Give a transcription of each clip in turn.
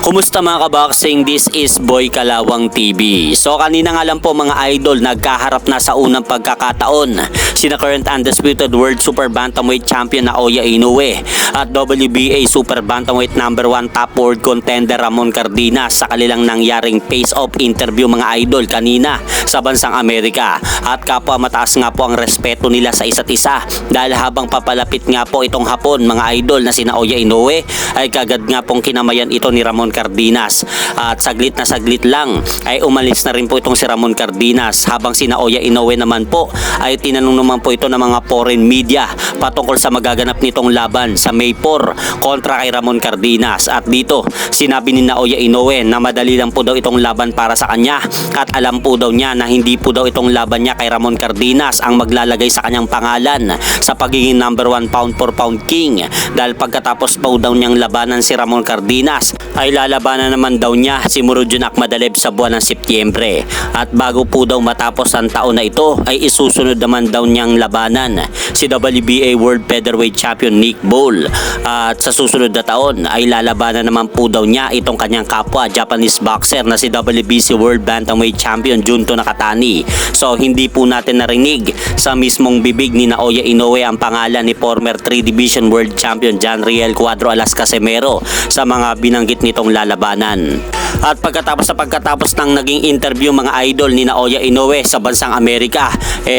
Kumusta mga kaboxing? This is Boy Kalawang TV. So kanina nga lang po mga idol, nagkaharap na sa unang pagkakataon sina current undisputed World Super Bantamweight Champion Naoya Inoue at WBA Super Bantamweight number 1 top world contender Ramon Cardenas sa kanilang nangyaring face-off interview mga idol kanina sa bansang Amerika. At kapwa mataas nga po ang respeto nila sa isa't isa dahil habang papalapit nga po itong hapon mga idol na si Naoya Inoue ay kagad nga pong kinamayan ito ni Ramon Cardenas at saglit na saglit lang ay umalis na rin po itong si Ramon Cardenas habang si Naoya Inoue naman po ay tinanong naman po ito ng mga foreign media patungkol sa magaganap nitong laban sa May 4 kontra kay Ramon Cardenas. At dito sinabi ni Naoya Inoue na madali lang po daw itong laban para sa kanya at alam po daw niya na hindi po daw itong laban niya kay Ramon Cardenas ang maglalagay sa kanyang pangalan sa pagiging number 1 pound for pound king dahil pagkatapos po daw niyang labanan si Ramon Cardenas ay lalabanan naman daw niya si Murodjon Akhmadaliev sa buwan ng Setyembre. At bago po daw matapos ang taon na ito ay isusunod naman daw niyang labanan si WBA World Featherweight Champion Nick Bol. At sa susunod na taon ay lalabanan naman po daw niya itong kanyang kapwa Japanese boxer na si WBC World Bantamweight Champion Junto Nakatani. So hindi po natin narinig sa mismong bibig ni Naoya Inoue ang pangalan ni former 3 Division World Champion John Riel Cuadro Alas Casimero sa mga binanggit nitong lalabanan. At pagkatapos ng naging interview mga idol ni Naoya Inoue sa bansang Amerika,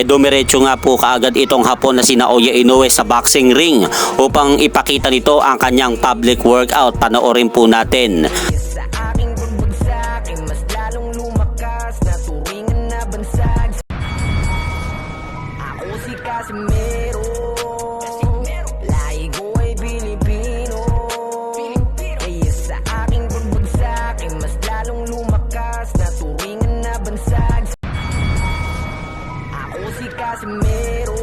dumiretso nga po kaagad itong hapon na si Naoya Inoue sa boxing ring upang ipakita nito ang kanyang public workout. Panoorin po natin. Sa aking pagbagsak ay mas lalong lumakas na turingan na bansag. Ako si Casimero, lahi ko ay Pilipino. Kaya sa aking pagbagsak ay mas lalong lumakas na turingan na bansag. Ako si Casimero,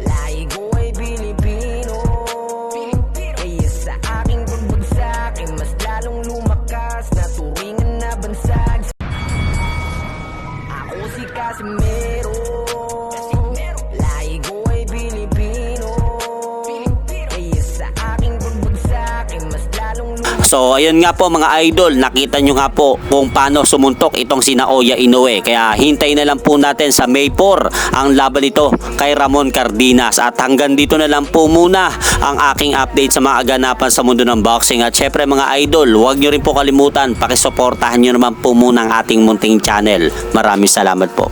lahi ko ay Pilipino. Kaya sa aking pagbagsak ay mas lalong lumakas na turingan na bansag. Ako si Casimero, lahi ko ay Pilipino. Kaya sa aking pagbagsak ay mas lalong lumakas. So ayun nga po mga idol, nakita nyo nga po kung paano sumuntok itong si Naoya Inoue. Kaya hintayin na lang po natin sa May 4 ang laban nito kay Ramon Cardenas. At hanggang dito na lang po muna ang aking update sa mga aganapan sa mundo ng boxing. At syempre mga idol, huwag nyo rin po kalimutan, pakisuportahan nyo naman po muna ang ating munting channel. Maraming salamat po.